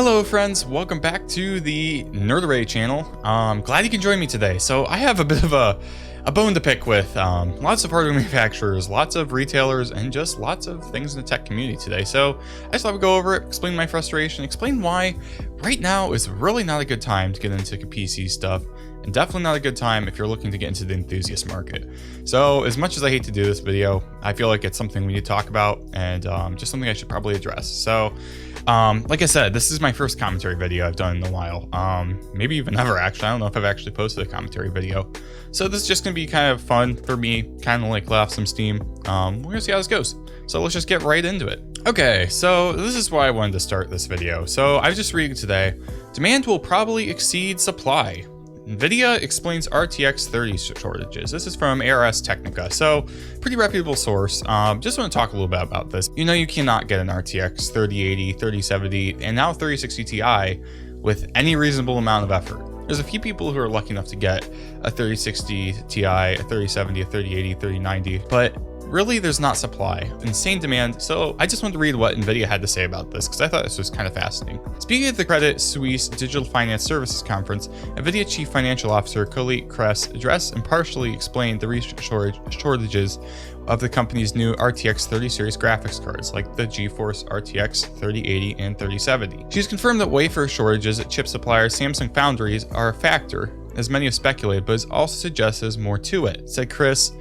Hello friends, welcome back to the Nerd channel. Glad you can join me today. So I have a bit of a bone to pick with lots of hardware manufacturers, lots of retailers, and just lots of things in the tech community today. So I just thought we'd go over it, explain my frustration, explain why right now is really not a good time to get into PC stuff, and definitely not a good time if you're looking to get into the enthusiast market. So as much as I hate to do this video, I feel like it's something we need to talk about and just something I should probably address. So like I said, this is my first commentary video I've done in a while, maybe even ever actually. I don't know if I've actually posted a commentary video. So this is just gonna be kind of fun for me, kind of like let off some steam. We're gonna see how this goes. So let's just get right into it. Okay, so this is why I wanted to start this video. So I was just reading today, demand will probably exceed supply. NVIDIA explains RTX 30 shortages. This is from ARS Technica, so pretty reputable source. Just want to talk a little bit about this. You know, you cannot get an RTX 3080, 3070, and now 3060 Ti with any reasonable amount of effort. There's a few people who are lucky enough to get a 3060 Ti, a 3070, a 3080, 3090, but really there's not supply, insane demand. So I just wanted to read what NVIDIA had to say about this because I thought this was kind of fascinating. Speaking at the Credit Suisse Digital Finance Services Conference, NVIDIA Chief Financial Officer Colette Kress addressed and partially explained the recent shortages of the company's new RTX 30 series graphics cards, like the GeForce RTX 3080 and 3070. She's confirmed that wafer shortages at chip supplier Samsung Foundries are a factor, as many have speculated, but has also suggested there's more to it. Said Chris,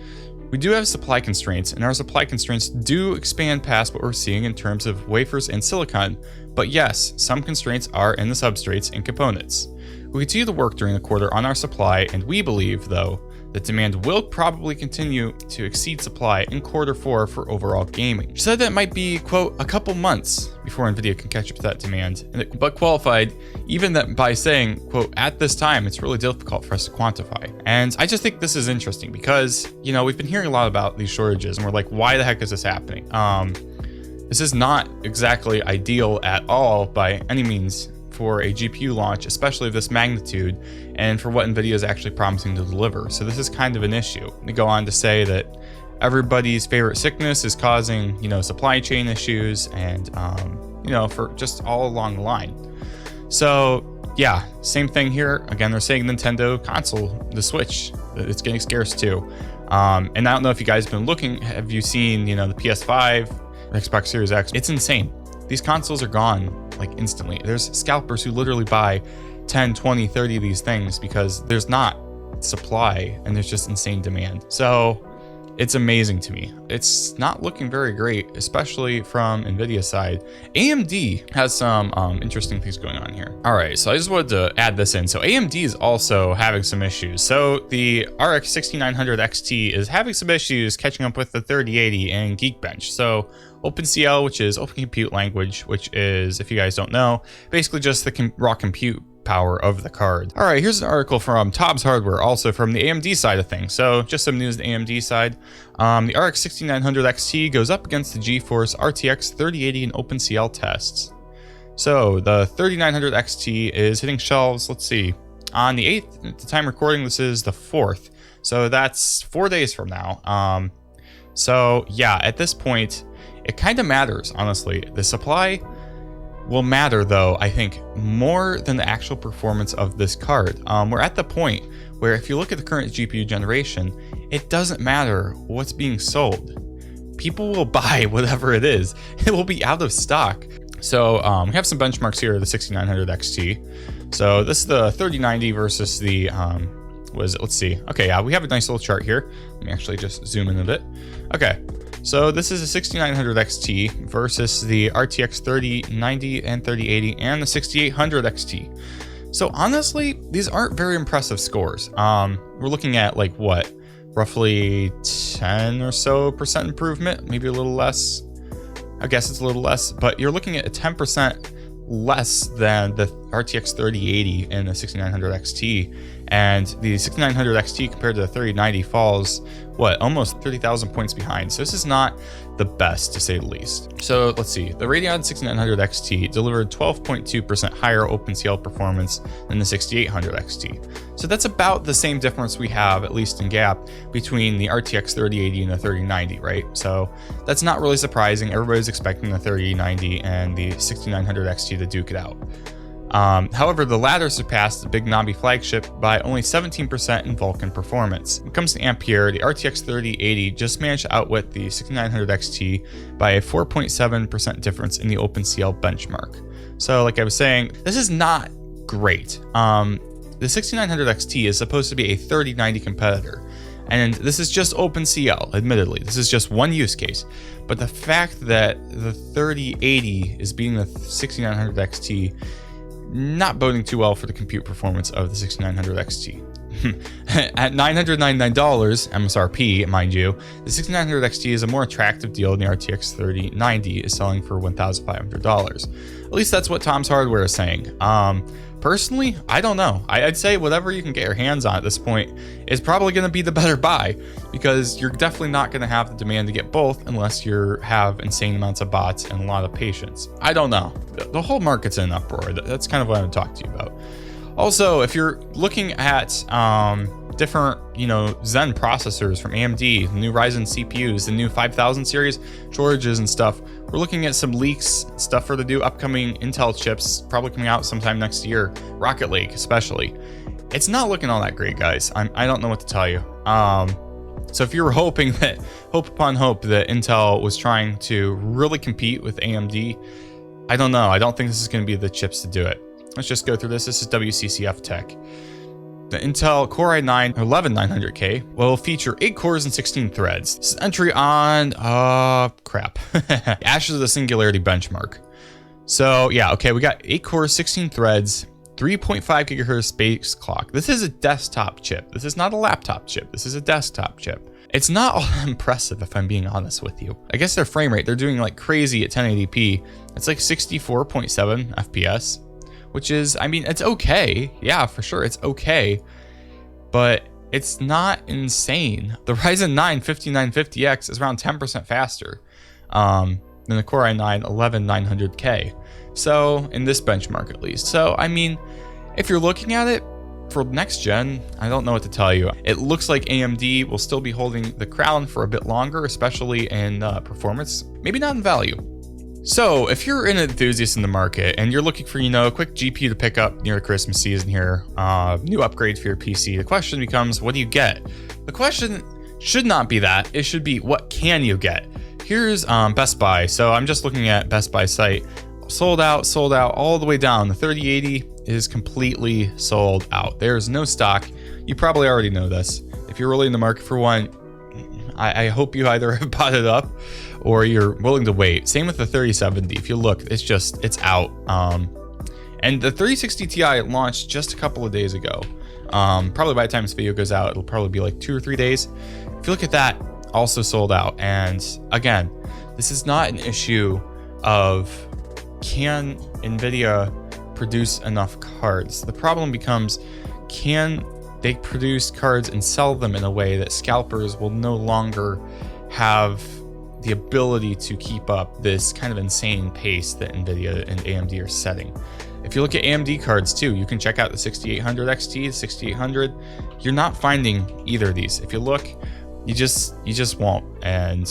"We do have supply constraints, and our supply constraints do expand past what we're seeing in terms of wafers and silicon, but yes, some constraints are in the substrates and components. We continue to work during the quarter on our supply, and we believe, though, that demand will probably continue to exceed supply in Q4 for overall gaming." She said that it might be, quote, a couple months before NVIDIA can catch up to that demand, but qualified even that by saying, quote, "At this time, it's really difficult for us to quantify." And I just think this is interesting because, you know, we've been hearing a lot about these shortages and we're like, why the heck is this happening? This is not exactly ideal at all by any means for a GPU launch, especially of this magnitude, and for what NVIDIA is actually promising to deliver. So this is kind of an issue. They go on to say that everybody's favorite sickness is causing, you know, supply chain issues and, you know, for just all along the line. So yeah, same thing here. Again, they're saying Nintendo console, the Switch, it's getting scarce too. And I don't know if you guys have been looking, have you seen, you know, the PS5, Xbox Series X? It's insane. These consoles are gone like instantly. There's scalpers who literally buy 10, 20, 30 of these things because there's not supply and there's just insane demand. So it's amazing to me. It's not looking very great, especially from NVIDIA's side. AMD has some interesting things going on here. All right, so I just wanted to add this in. So AMD is also having some issues. So the RX 6900 XT is having some issues catching up with the 3080 and Geekbench. So OpenCL, which is Open Compute Language, which is, if you guys don't know, basically just the raw compute power of the card. All right, here's an article from Tobbs Hardware, also from the AMD side of things. So just some news on the AMD side. The RX 6900 XT goes up against the GeForce RTX 3080 in OpenCL tests. So the 3900 XT is hitting shelves, let's see, on the 8th, at the time recording, this is the 4th. So that's 4 days from now. So yeah, at this point, it kind of matters, honestly. The supply will matter, though, I think, more than the actual performance of this card. We're at the point where if you look at the current GPU generation, it doesn't matter what's being sold. People will buy whatever it is. It will be out of stock. So we have some benchmarks here of the 6900 XT. So this is the 3090 versus the, let's see. Okay, yeah, we have a nice little chart here. Let me actually just zoom in a bit. Okay. So this is a 6900 XT versus the RTX 3090 and 3080 and the 6800 XT. So honestly, these aren't very impressive scores. We're looking at like what, roughly 10 or so % improvement, maybe a little less. I guess it's a little less, but you're looking at a 10% less than the RTX 3080 and the 6900 XT, and the 6900 XT compared to the 3090 falls, what, almost 30,000 points behind. So this is not the best, to say the least. So let's see, the Radeon 6900 XT delivered 12.2% higher OpenCL performance than the 6800 XT. So that's about the same difference we have, at least in gap, between the RTX 3080 and the 3090, right? So that's not really surprising. Everybody's expecting the 3090 and the 6900 XT to duke it out. However, the latter surpassed the Big Navi flagship by only 17% in Vulkan performance. When it comes to Ampere, the RTX 3080 just managed to outwit the 6900 XT by a 4.7% difference in the OpenCL benchmark. So like I was saying, this is not great. The 6900 XT is supposed to be a 3090 competitor, and this is just OpenCL, admittedly. This is just one use case. But the fact that the 3080 is beating the 6900 XT, not boding too well for the compute performance of the 6900 XT. At $999 MSRP, mind you, the 6900 XT is a more attractive deal than the RTX 3090 is selling for $1,500. At least that's what Tom's Hardware is saying. Personally, I don't know. I'd say whatever you can get your hands on at this point is probably going to be the better buy, because you're definitely not going to have the demand to get both unless you have insane amounts of bots and a lot of patience. I don't know. The whole market's in an uproar. That's kind of what I'm talking to you about. Also, if you're looking at different, Zen processors from AMD, the new Ryzen CPUs, the new 5000 series shortages and stuff, we're looking at some leaks, stuff for the new upcoming Intel chips, probably coming out sometime next year, Rocket Lake especially. It's not looking all that great, guys. I don't know what to tell you. So if you were hope upon hope that Intel was trying to really compete with AMD, I don't know. I don't think this is going to be the chips to do it. Let's just go through this. This is WCCF Tech. The Intel Core i9 11900K will feature 8 cores and 16 threads. This is entry on, Ashes of the Singularity benchmark. So yeah, okay, we got 8 cores, 16 threads, 3.5 gigahertz space clock. This is a desktop chip. This is not a laptop chip. This is a desktop chip. It's not all that impressive, if I'm being honest with you. I guess their frame rate, they're doing like crazy at 1080p. It's like 64.7 FPS. Which is, it's okay. Yeah, for sure, it's okay. But it's not insane. The Ryzen 9 5950X is around 10% faster than the Core i9 11900K. So, in this benchmark at least. So, if you're looking at it for next gen, I don't know what to tell you. It looks like AMD will still be holding the crown for a bit longer, especially in performance. Maybe not in value. So if you're an enthusiast in the market and you're looking for, a quick GPU to pick up near the Christmas season here, new upgrade for your PC, the question becomes, what do you get? The question should not be that. It should be, what can you get? Here's Best Buy. So I'm just looking at Best Buy site. Sold out all the way down. The 3080 is completely sold out. There's no stock. You probably already know this. If you're really in the market for one, I hope you either have bought it up or you're willing to wait. Same with the 3070. If you look, it's out. And the 3060 Ti launched just a couple of days ago. Probably by the time this video goes out, it'll probably be like 2 or 3 days. If you look at that, also sold out. And again, this is not an issue of can NVIDIA produce enough cards. The problem becomes, can they produce cards and sell them in a way that scalpers will no longer have the ability to keep up this kind of insane pace that NVIDIA and AMD are setting. If you look at AMD cards too, you can check out the 6800 XT, the 6800. You're not finding either of these. If you look, you just won't. And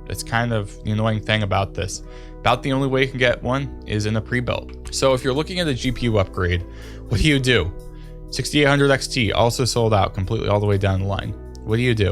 it's kind of the annoying thing about this. About the only way you can get one is in a pre-built. So if you're looking at a GPU upgrade, what do? 6800 XT also sold out completely all the way down the line. What do you do?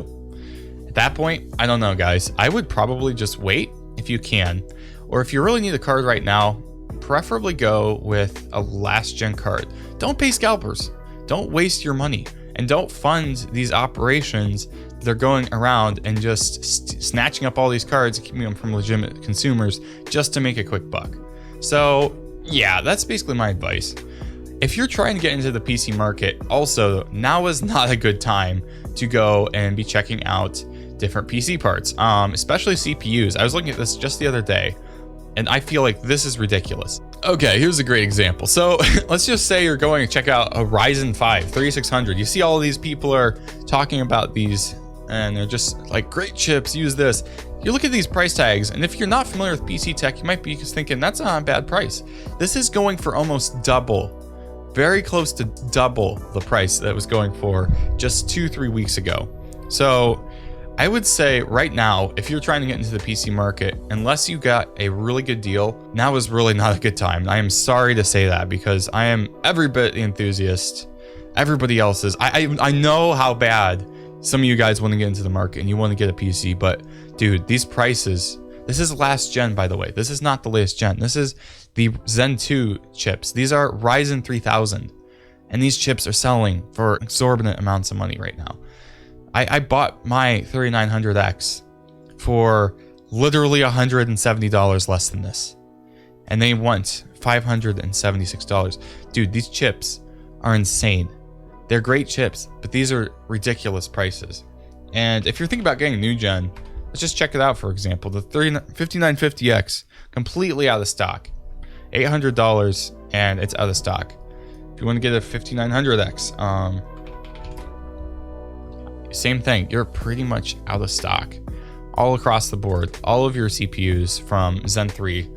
At that point, I don't know, guys. I would probably just wait if you can. Or if you really need a card right now, preferably go with a last gen card. Don't pay scalpers. Don't waste your money. And don't fund these operations that are going around and just snatching up all these cards and keeping them from legitimate consumers just to make a quick buck. So yeah, that's basically my advice. If you're trying to get into the PC market, also, now is not a good time to go and be checking out different PC parts, especially CPUs. I was looking at this just the other day, and I feel like this is ridiculous. Okay, here's a great example. So let's just say you're going to check out a Ryzen 5 3600. You see all of these people are talking about these and they're just like, great chips, use this. You look at these price tags, and if you're not familiar with PC tech, you might be thinking that's not a bad price. This is going for almost double, very close to double the price that it was going for just 2-3 weeks ago. So I would say right now, if you're trying to get into the PC market, unless you got a really good deal, now is really not a good time. I am sorry to say that because I am every bit the enthusiast everybody else is. I know how bad some of you guys want to get into the market and you want to get a PC, but dude, these prices, this is last gen, by the way. This is not the latest gen. This is the Zen 2 chips. These are Ryzen 3000, and these chips are selling for exorbitant amounts of money right now. I bought my 3900X for literally $170 less than this, and they want $576. Dude, these chips are insane. They're great chips, but these are ridiculous prices. And if you're thinking about getting new gen, let's just check it out. For example, the 5950X, completely out of stock, $800, and it's out of stock. If you want to get a 5900X, same thing. You're pretty much out of stock all across the board. All of your CPUs from Zen 3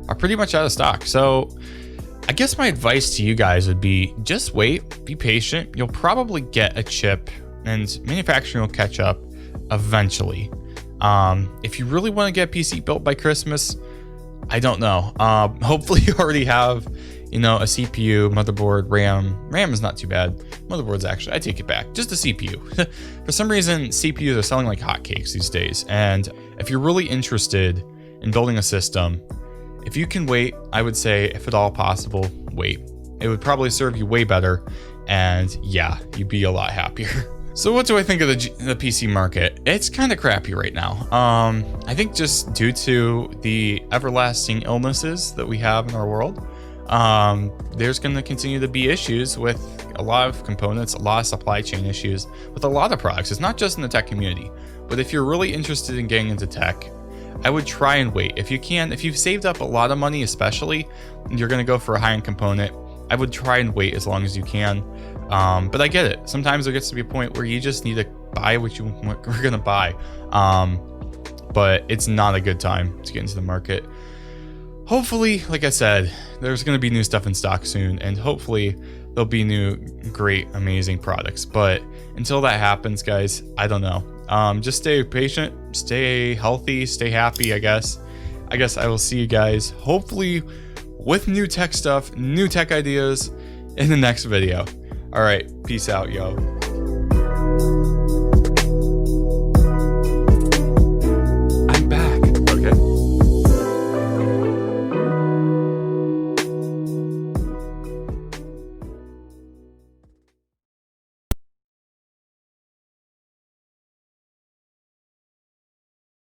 are pretty much out of stock. So I guess my advice to you guys would be just wait, be patient. You'll probably get a chip and manufacturing will catch up eventually. If you really want to get a PC built by Christmas, I don't know. Hopefully you already have, you know, a CPU, motherboard, RAM. RAM is not too bad. Motherboards, actually, I take it back. Just a CPU. For some reason, CPUs are selling like hotcakes these days. And if you're really interested in building a system, if you can wait, I would say, if at all possible, wait. It would probably serve you way better. And yeah, you'd be a lot happier. So what do I think of the PC market? It's kind of crappy right now. I think just due to the everlasting illnesses that we have in our world, there's going to continue to be issues with a lot of components, a lot of supply chain issues with a lot of products. It's not just in the tech community, but if you're really interested in getting into tech, I would try and wait. If you can, if you've saved up a lot of money, especially, and you're going to go for a high-end component, I would try and wait as long as you can. But I get it. Sometimes there gets to be a point where you just need to buy what we're going to buy. But it's not a good time to get into the market. Hopefully, like I said, there's going to be new stuff in stock soon, and hopefully there'll be new, great, amazing products. But until that happens, guys, I don't know. Just stay patient, stay healthy, stay happy, I guess. I will see you guys, hopefully, with new tech stuff, new tech ideas in the next video. All right, peace out, yo.